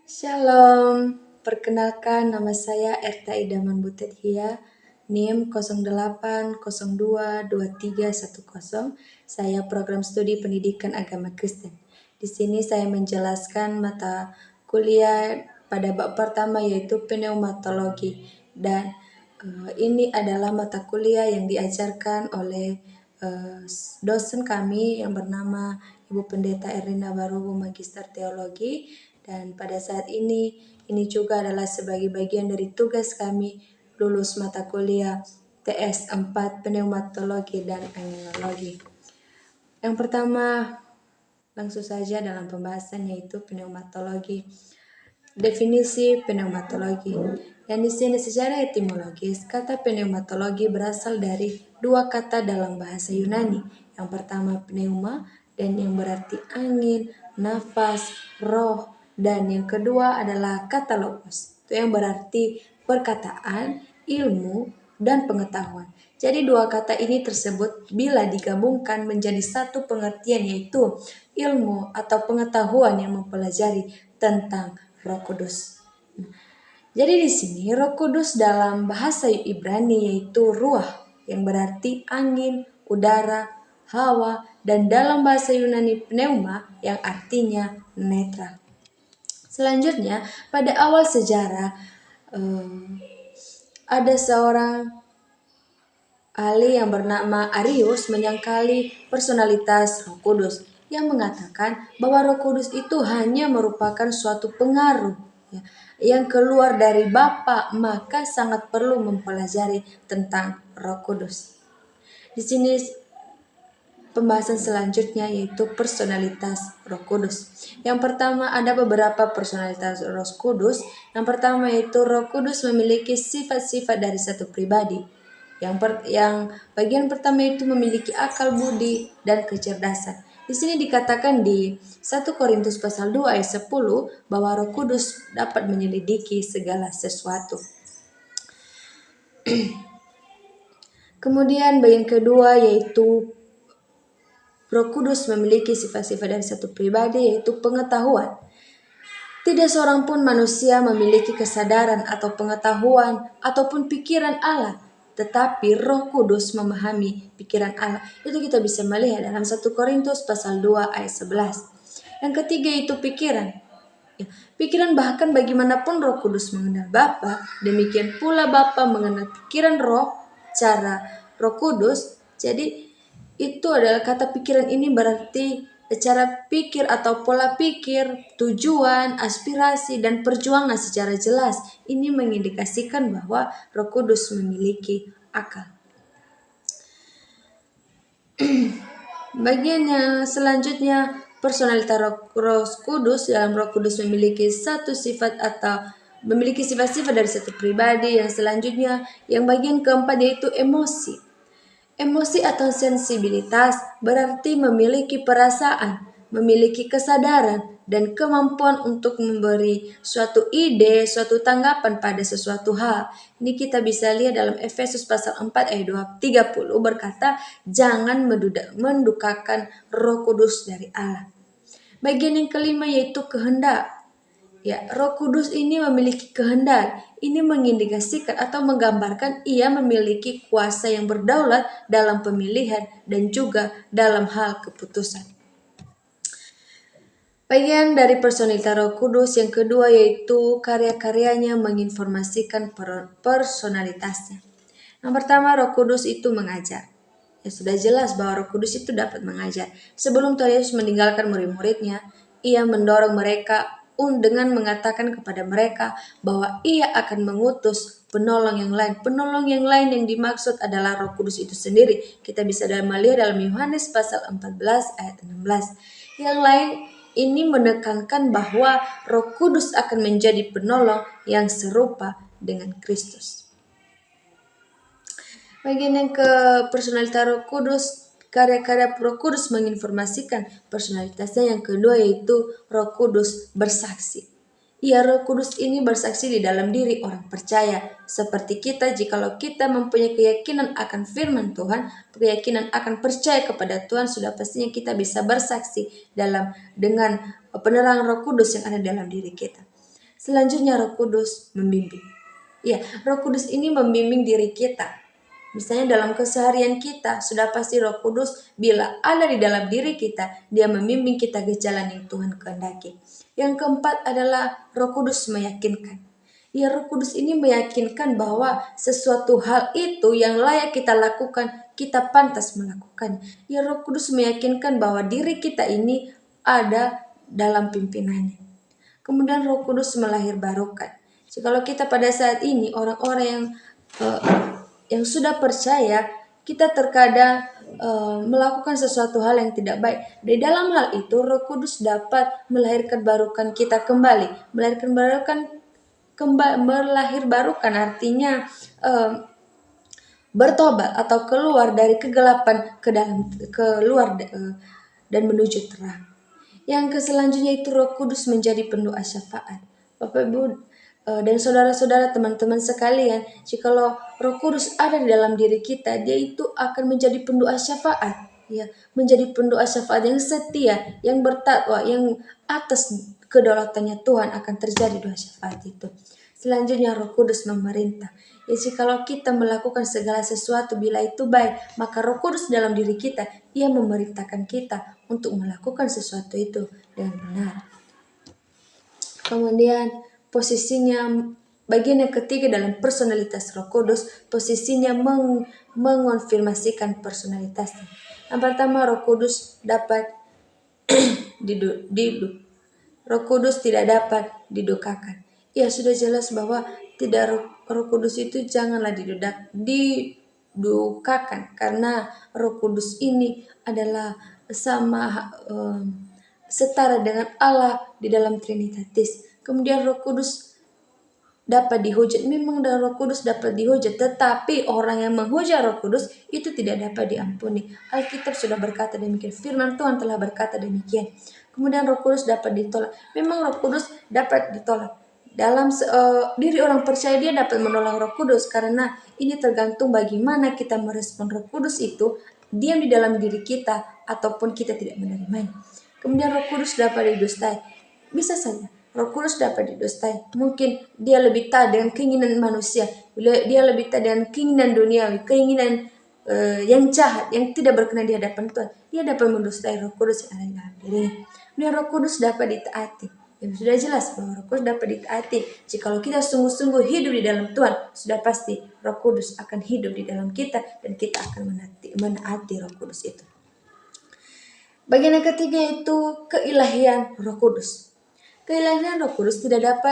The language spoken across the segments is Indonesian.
Shalom, perkenalkan nama saya Erta Idaman Butet Hia, NIM 08022310. Saya program studi pendidikan agama Kristen. Di sini saya menjelaskan mata kuliah pada bab pertama yaitu pneumatologi dan ini adalah mata kuliah yang diajarkan oleh dosen kami yang bernama Ibu Pendeta Erlina Barubu Magister Teologi. Dan pada saat ini juga adalah sebagai bagian dari tugas kami lulus mata kuliah TS 4 pneumatologi dan anginologi. Yang pertama, langsung saja dalam pembahasan yaitu pneumatologi. Definisi pneumatologi. Dan di sini secara etimologis, kata pneumatologi berasal dari dua kata dalam bahasa Yunani. Yang pertama pneuma dan yang berarti angin, nafas, roh. Dan yang kedua adalah kata logos, itu yang berarti perkataan, ilmu, dan pengetahuan. Jadi dua kata ini tersebut bila digabungkan menjadi satu pengertian yaitu ilmu atau pengetahuan yang mempelajari tentang Roh Kudus. Jadi di sini Roh Kudus dalam bahasa Ibrani yaitu ruah yang berarti angin, udara, hawa, dan dalam bahasa Yunani pneuma yang artinya netral. Selanjutnya, pada awal sejarah ada seorang ahli yang bernama Arius menyangkali personalitas Roh Kudus yang mengatakan bahwa Roh Kudus itu hanya merupakan suatu pengaruh yang keluar dari Bapa, maka sangat perlu mempelajari tentang Roh Kudus. Di sini pembahasan selanjutnya yaitu personalitas Roh Kudus. Yang pertama ada beberapa personalitas Roh Kudus. Yang pertama yaitu Roh Kudus memiliki sifat-sifat dari satu pribadi. Yang bagian pertama itu memiliki akal budi dan kecerdasan. Di sini dikatakan di 1 Korintus pasal 2 ayat 10 bahwa Roh Kudus dapat menyelidiki segala sesuatu. Kemudian bagian kedua yaitu Roh Kudus memiliki sifat-sifat dari satu pribadi yaitu pengetahuan. Tidak seorang pun manusia memiliki kesadaran atau pengetahuan ataupun pikiran Allah, tetapi Roh Kudus memahami pikiran Allah. Itu kita bisa melihat dalam 1 Korintus pasal 2 ayat 11. Yang ketiga itu pikiran. Pikiran bahkan bagaimanapun Roh Kudus mengenal Bapa, demikian pula Bapa mengenal pikiran Roh, cara Roh Kudus. Jadi itu adalah kata pikiran ini berarti cara pikir atau pola pikir, tujuan, aspirasi, dan perjuangan secara jelas. Ini mengindikasikan bahwa Roh Kudus memiliki akal. Bagian yang selanjutnya, personalitas Roh Kudus. Dalam Roh Kudus memiliki satu sifat atau memiliki sifat-sifat dari satu pribadi. Yang selanjutnya, yang bagian keempat yaitu emosi. Emosi atau sensibilitas berarti memiliki perasaan, memiliki kesadaran, dan kemampuan untuk memberi suatu ide, suatu tanggapan pada sesuatu hal. Ini kita bisa lihat dalam Efesus pasal 4 ayat 30 berkata, jangan mendukakan Roh Kudus dari Allah. Bagian yang kelima yaitu kehendak. Roh Kudus ini memiliki kehendak. Ini mengindikasikan atau menggambarkan ia memiliki kuasa yang berdaulat dalam pemilihan dan juga dalam hal keputusan. Bagian dari personalitas Roh Kudus yang kedua yaitu karya-karyanya menginformasikan personalitasnya. Yang pertama, Roh Kudus itu mengajar. Sudah jelas bahwa Roh Kudus itu dapat mengajar. Sebelum Tuhan Yesus meninggalkan murid-muridnya, ia mendorong mereka dengan mengatakan kepada mereka bahwa ia akan mengutus penolong yang lain. Penolong yang lain yang dimaksud adalah Roh Kudus itu sendiri. Kita bisa melihat dalam Yohanes pasal 14 ayat 16. Yang lain ini menekankan bahwa Roh Kudus akan menjadi penolong yang serupa dengan Kristus. Bagian yang ke personalitas Roh Kudus, karya-karya Roh Kudus menginformasikan personalitasnya. Yang kedua yaitu Roh Kudus bersaksi. Roh Kudus ini bersaksi di dalam diri orang percaya. Seperti kita, jikalau kita mempunyai keyakinan akan firman Tuhan, keyakinan akan percaya kepada Tuhan, sudah pastinya kita bisa bersaksi dengan penerangan Roh Kudus yang ada dalam diri kita. Selanjutnya Roh Kudus membimbing. Ya, Roh Kudus ini membimbing diri kita. Misalnya dalam keseharian kita, sudah pasti Roh Kudus bila ada di dalam diri kita, dia membimbing kita ke jalan yang Tuhan kehendaki. Yang keempat adalah Roh Kudus meyakinkan. Ya, Roh Kudus ini meyakinkan bahwa sesuatu hal itu yang layak kita lakukan, kita pantas melakukan. Ya, Roh Kudus meyakinkan bahwa diri kita ini ada dalam pimpinannya. Kemudian Roh Kudus melahirbarukan. Jikalau kita pada saat ini orang-orang yang sudah percaya, kita terkadang melakukan sesuatu hal yang tidak baik. Di dalam hal itu Roh Kudus dapat melahirkan kita kembali. Melahirbarukan artinya bertobat atau keluar dari kegelapan dan menuju terang. Yang selanjutnya itu Roh Kudus menjadi pendoa syafaat. Bapak Ibu dan saudara-saudara, teman-teman sekalian, jikalau Roh Kudus ada di dalam diri kita, dia itu akan menjadi pendoa syafaat, ya, menjadi pendoa syafaat yang setia, yang bertakwa, yang atas kedaulatannya Tuhan akan terjadi doa syafaat itu. Selanjutnya Roh Kudus memerintah. Ya, jikalau kita melakukan segala sesuatu bila itu baik, maka Roh Kudus dalam diri kita, ia memerintahkan kita untuk melakukan sesuatu itu dengan benar. Kemudian posisinya, bagian yang ketiga dalam personalitas Roh Kudus, posisinya mengonfirmasikan personalitasnya. Yang pertama, Roh Kudus dapat Roh Kudus tidak dapat didukakan. Ya, sudah jelas bahwa Roh Kudus itu janganlah didukakan, karena Roh Kudus ini adalah setara dengan Allah di dalam Trinitatis. Kemudian Roh Kudus dapat dihujat. Memang Roh Kudus dapat dihujat, tetapi orang yang menghujat Roh Kudus itu tidak dapat diampuni. Alkitab sudah berkata demikian, firman Tuhan telah berkata demikian. Kemudian Roh Kudus dapat ditolak. Memang Roh Kudus dapat ditolak. Dalam diri orang percaya, dia dapat menolak Roh Kudus, karena ini tergantung bagaimana kita merespon Roh Kudus itu diam di dalam diri kita ataupun kita tidak menerimanya. Kemudian Roh Kudus dapat didustai. Bisa saja Roh Kudus dapat didustai. Mungkin dia lebih taat dengan keinginan manusia, dia lebih taat dengan keinginan duniawi, keinginan yang jahat, yang tidak berkenan di hadapan Tuhan. Dia dapat mendustai Roh Kudus yang ada di dalam dirinya. Kemudian Roh Kudus dapat ditaati. Ya, sudah jelas bahwa Roh Kudus dapat ditaati. Jikalau kita sungguh-sungguh hidup di dalam Tuhan, sudah pasti Roh Kudus akan hidup di dalam kita dan kita akan menaati Roh Kudus itu. Bagian yang ketiga itu keilahian Roh Kudus. Keilahian Roh Kudus tidak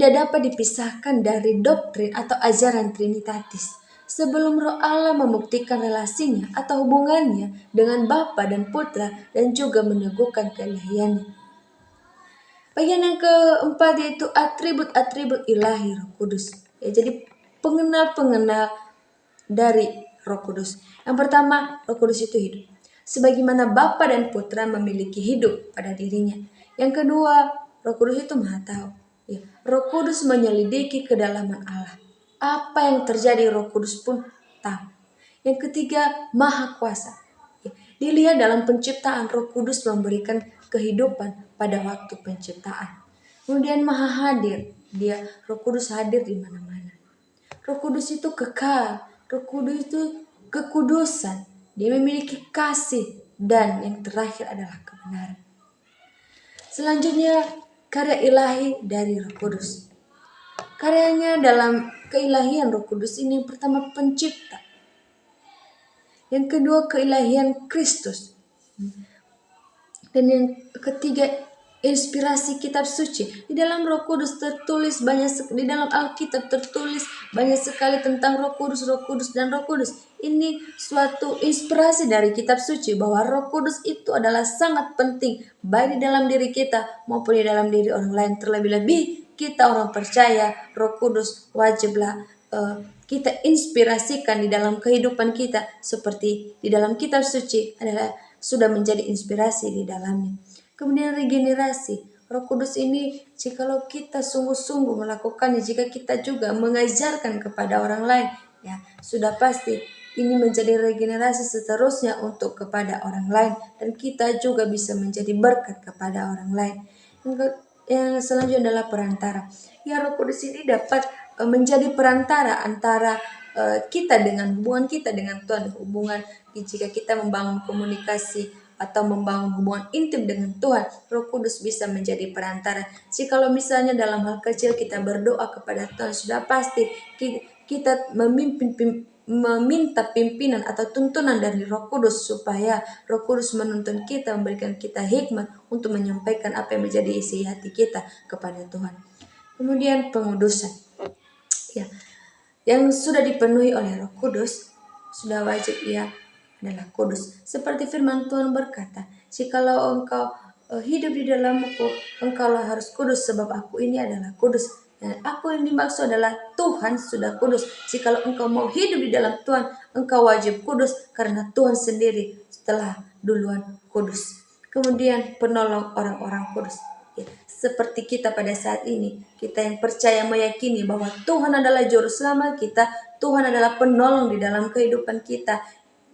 dapat dipisahkan dari doktrin atau ajaran Trinitatis. Sebelum Roh Allah membuktikan relasinya atau hubungannya dengan Bapa dan Putra dan juga meneguhkan keilahiannya. Bagian yang keempat yaitu atribut-atribut ilahi Roh Kudus. Ya, jadi pengenal dari Roh Kudus. Yang pertama, Roh Kudus itu hidup. Sebagaimana Bapa dan Putra memiliki hidup pada dirinya. Yang kedua, Roh Kudus itu Maha Tahu. Ya, Roh Kudus menyelidiki kedalaman Allah. Apa yang terjadi Roh Kudus pun tahu. Yang ketiga, Maha Kuasa. Ya, dilihat dalam penciptaan, Roh Kudus memberikan kehidupan pada waktu penciptaan. Kemudian Maha Hadir. Roh Kudus hadir di mana-mana. Roh Kudus itu kekal. Roh Kudus itu kekudusan. Dia memiliki kasih. Dan yang terakhir adalah kebenaran. Selanjutnya, karya ilahi dari Roh Kudus. Karyanya dalam keilahian Roh Kudus ini, yang pertama pencipta. Yang kedua keilahian Kristus. Dan yang ketiga inspirasi kitab suci. Di dalam Roh Kudus tertulis di dalam Alkitab tertulis banyak sekali tentang Roh Kudus dan Roh Kudus. Ini suatu inspirasi dari kitab suci bahwa Roh Kudus itu adalah sangat penting baik di dalam diri kita maupun di dalam diri orang lain. Terlebih-lebih kita orang percaya, Roh Kudus wajiblah kita inspirasikan di dalam kehidupan kita, seperti di dalam kitab suci adalah sudah menjadi inspirasi di dalamnya. Kemudian regenerasi. Roh Kudus ini jikalau kita sungguh-sungguh melakukannya, jika kita juga mengajarkan kepada orang lain, ya sudah pasti ini menjadi regenerasi seterusnya untuk kepada orang lain, dan kita juga bisa menjadi berkat kepada orang lain. Yang selanjutnya adalah perantara. Ya, Roh Kudus ini dapat menjadi perantara antara kita dengan hubungan kita dengan Tuhan, hubungan jika kita membangun komunikasi atau membangun hubungan intim dengan Tuhan, Roh Kudus bisa menjadi perantara. Jikalau misalnya dalam hal kecil kita berdoa kepada Tuhan, sudah pasti kita meminta pimpinan atau tuntunan dari Roh Kudus supaya Roh Kudus menuntun kita, memberikan kita hikmat untuk menyampaikan apa yang menjadi isi hati kita kepada Tuhan. Kemudian pengudusan. Ya, yang sudah dipenuhi oleh Roh Kudus sudah wajib ia adalah kudus. Seperti firman Tuhan berkata, "Jikalau engkau hidup di dalamku, engkaulah harus kudus sebab aku ini adalah kudus." Dan aku yang dimaksud adalah Tuhan sudah kudus. Jikalau engkau mau hidup di dalam Tuhan, engkau wajib kudus karena Tuhan sendiri telah duluan kudus. Kemudian penolong orang-orang kudus. Ya, seperti kita pada saat ini, kita yang percaya meyakini bahwa Tuhan adalah juru selamat kita, Tuhan adalah penolong di dalam kehidupan kita,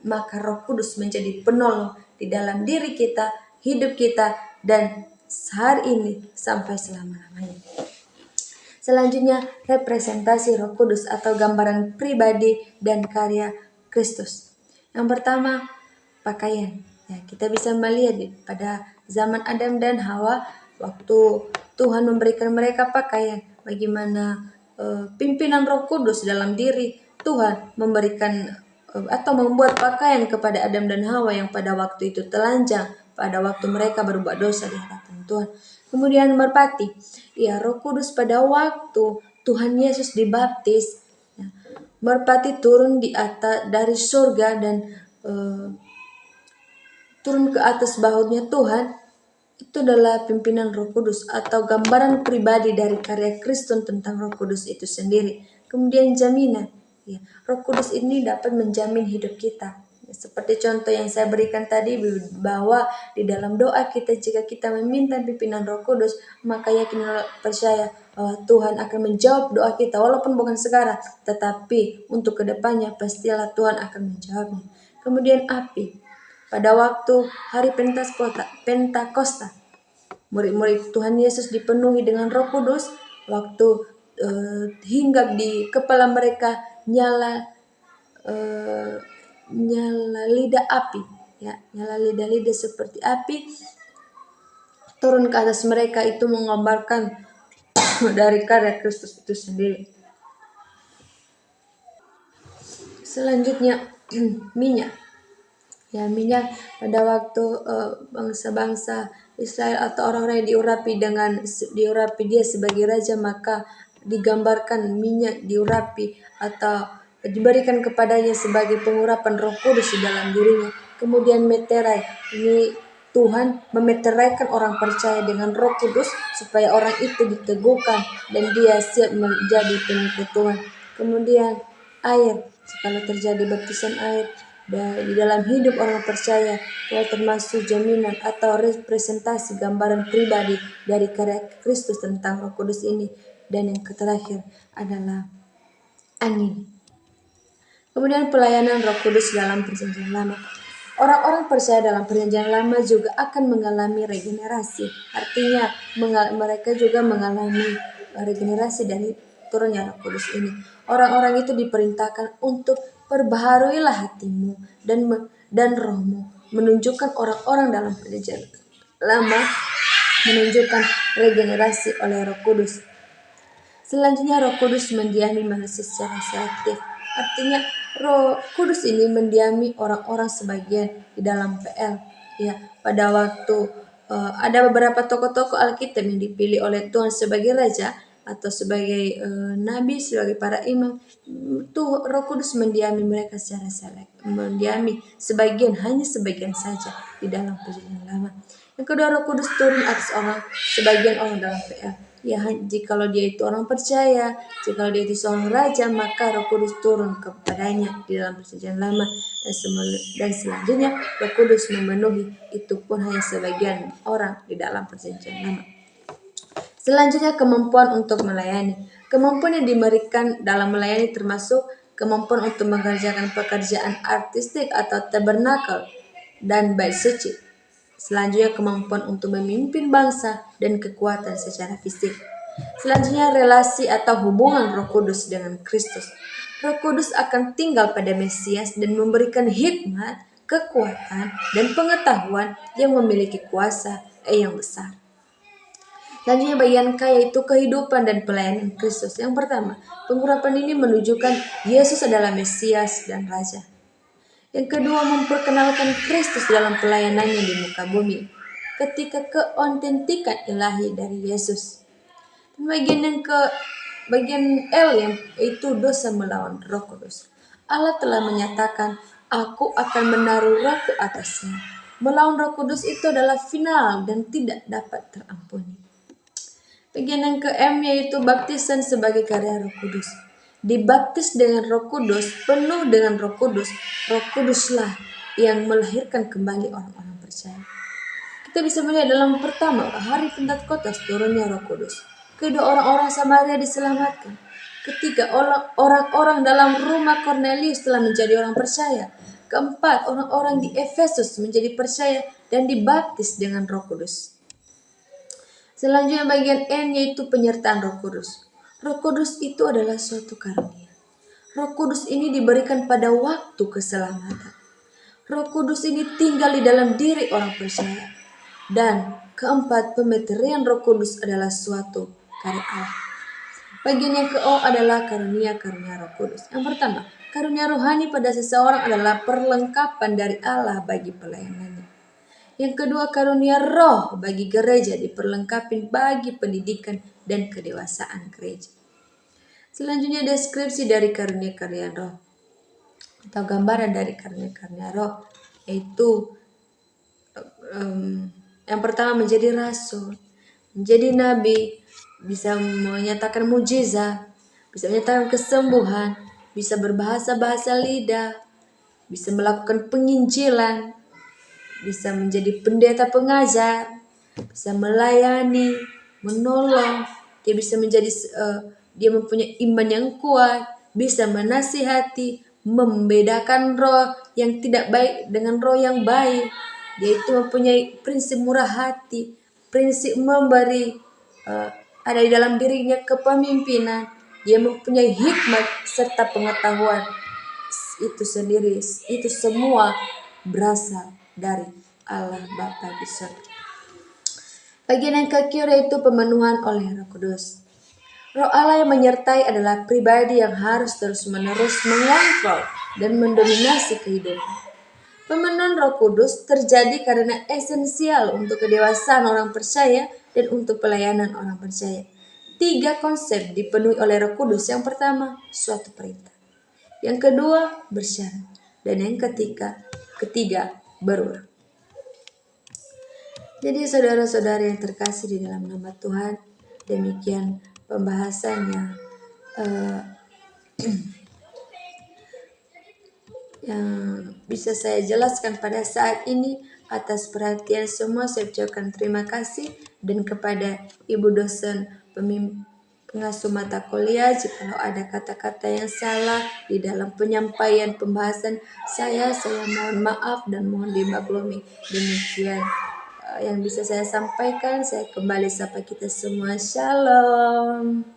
maka Roh Kudus menjadi penolong di dalam diri kita, hidup kita, dan hari ini sampai selama-lamanya. Selanjutnya, representasi Roh Kudus atau gambaran pribadi dan karya Kristus. Yang pertama, pakaian. Ya, kita bisa melihat pada zaman Adam dan Hawa, waktu Tuhan memberikan mereka pakaian, bagaimana pimpinan Roh Kudus dalam diri Tuhan memberikan atau membuat pakaian kepada Adam dan Hawa yang pada waktu itu telanjang, pada waktu mereka berbuat dosa di hadapan Tuhan. Kemudian merpati, ya, Roh Kudus pada waktu Tuhan Yesus dibaptis, ya, merpati turun di atas dari surga dan turun ke atas bahunya Tuhan. Itu adalah pimpinan Roh Kudus atau gambaran pribadi dari karya Kristus tentang Roh Kudus itu sendiri. Kemudian jaminan, ya, Roh Kudus ini dapat menjamin hidup kita. Seperti contoh yang saya berikan tadi, bahwa di dalam doa kita, jika kita meminta pimpinan Roh Kudus, maka yakin percaya bahwa Tuhan akan menjawab doa kita, walaupun bukan sekarang, tetapi untuk kedepannya pastilah Tuhan akan menjawabnya. Kemudian api. Pada waktu hari Pentakosta, murid-murid Tuhan Yesus dipenuhi dengan Roh Kudus, waktu hinggap di kepala mereka nyala lidah api, ya, nyala lidah seperti api turun ke atas mereka, itu menggambarkan dari karya Kristus itu sendiri. Selanjutnya minyak. Ya, minyak pada waktu bangsa-bangsa Israel atau orang-orang yang diurapi dia sebagai raja, maka digambarkan minyak diurapi atau diberikan kepadanya sebagai pengurapan Roh Kudus di dalam dirinya. Kemudian meterai, ini Tuhan memeteraikan orang percaya dengan Roh Kudus supaya orang itu diteguhkan dan dia siap menjadi pengikut Tuhan. Kemudian air, kalau terjadi baptisan air di dalam hidup orang percaya, telah termasuk jaminan atau representasi gambaran pribadi dari karya Kristus tentang Roh Kudus ini. Dan yang terakhir adalah angin. Kemudian pelayanan Roh Kudus dalam Perjanjian Lama. Orang-orang percaya dalam Perjanjian Lama juga akan mengalami regenerasi. Artinya mereka juga mengalami regenerasi dari turunnya Roh Kudus ini. Orang-orang itu diperintahkan untuk perbaharuilah hatimu dan rohmu, menunjukkan orang-orang dalam Perjanjian Lama menunjukkan regenerasi oleh Roh Kudus. Selanjutnya Roh Kudus mendiami manusia secara selektif. Artinya Roh Kudus ini mendiami orang-orang sebagian di dalam PL. Ya, pada waktu ada beberapa tokoh-tokoh Alkitab yang dipilih oleh Tuhan sebagai raja atau sebagai nabi, sebagai para imam, tuh Roh Kudus mendiami mereka secara selektif, mendiami hanya sebagian saja di dalam Perjanjian Lama. Yang kedua, Roh Kudus turun atas sebagian orang dalam PL. Ya, jikalau dia itu orang percaya, jikalau dia itu seorang raja, maka Roh Kudus turun kepadanya di dalam Perjanjian Lama, dan selanjutnya Roh Kudus memenuhi, itu pun hanya sebagian orang di dalam Perjanjian Lama. Selanjutnya kemampuan untuk melayani. Kemampuan yang diberikan dalam melayani termasuk kemampuan untuk mengerjakan pekerjaan artistik atau tabernakel dan bait suci. Selanjutnya kemampuan untuk memimpin bangsa dan kekuatan secara fisik. Selanjutnya relasi atau hubungan Roh Kudus dengan Kristus. Roh Kudus akan tinggal pada Mesias dan memberikan hikmat, kekuatan, dan pengetahuan yang memiliki kuasa yang besar. Selanjutnya bagian K yaitu kehidupan dan pelayanan Kristus. Yang pertama, pengurapan ini menunjukkan Yesus adalah Mesias dan Raja. Yang kedua, memperkenalkan Kristus dalam pelayanannya di muka bumi. Ketika keautentikan ilahi dari Yesus. Bagian L yang itu dosa melawan Roh Kudus. Allah telah menyatakan, aku akan menaruh rohku atasnya. Melawan Roh Kudus itu adalah final dan tidak dapat terampuni. Bagian yang ke-M yaitu baptisan sebagai karya Roh Kudus. Dibaptis dengan Roh Kudus, penuh dengan Roh Kudus. Roh Kuduslah yang melahirkan kembali orang-orang percaya. Kita bisa melihat dalam pertama hari Pentakosta turunnya Roh Kudus. Kedua, orang-orang Samaria diselamatkan. Ketiga, orang-orang dalam rumah Kornelius telah menjadi orang percaya. Keempat, orang-orang di Efesus menjadi percaya dan dibaptis dengan Roh Kudus. Selanjutnya bagian N yaitu penyertaan Roh Kudus. Roh Kudus itu adalah suatu karunia. Roh Kudus ini diberikan pada waktu keselamatan. Roh Kudus ini tinggal di dalam diri orang percaya. Dan keempat, pemeterian Roh Kudus adalah suatu karya Allah. Bagian yang ke-O adalah karunia-karunia Roh Kudus. Yang pertama, karunia rohani pada seseorang adalah perlengkapan dari Allah bagi pelayanannya. Yang kedua, karunia roh bagi gereja diperlengkapi bagi pendidikan dan kedewasaan gereja. Selanjutnya deskripsi dari karunia-karunia roh atau gambaran dari karunia-karunia roh yaitu yang pertama menjadi rasul, menjadi nabi, bisa menyatakan mujizat, bisa menyatakan kesembuhan, bisa berbahasa-bahasa lidah, bisa melakukan penginjilan, bisa menjadi pendeta pengajar, bisa melayani, menolong, dia bisa menjadi dia mempunyai iman yang kuat, bisa menasihati, membedakan roh yang tidak baik dengan roh yang baik. Dia itu mempunyai prinsip murah hati, prinsip memberi, ada di dalam dirinya kepemimpinan. Dia mempunyai hikmat serta pengetahuan. Itu sendiri, itu semua berasal dari Allah Bapa di surga. Bagian yang ke-Q yaitu pemenuhan oleh Roh Kudus. Roh Allah yang menyertai adalah pribadi yang harus terus-menerus mengontrol dan mendominasi kehidupan. Pemenuhan Roh Kudus terjadi karena esensial untuk kedewasaan orang percaya dan untuk pelayanan orang percaya. 3 konsep dipenuhi oleh Roh Kudus. Yang pertama, suatu perintah. Yang kedua, bersyarat. Dan yang ketiga, berurang. Jadi saudara-saudara yang terkasih di dalam nama Tuhan, demikian pembahasannya yang bisa saya jelaskan pada saat ini. Atas perhatian semua saya ucapkan terima kasih, dan kepada Ibu dosen pengasuh mata kuliah, jika ada kata-kata yang salah di dalam penyampaian pembahasan saya mohon maaf dan mohon dimaklumi. Demikian yang bisa saya sampaikan. Saya kembali sapa kita semua. Shalom.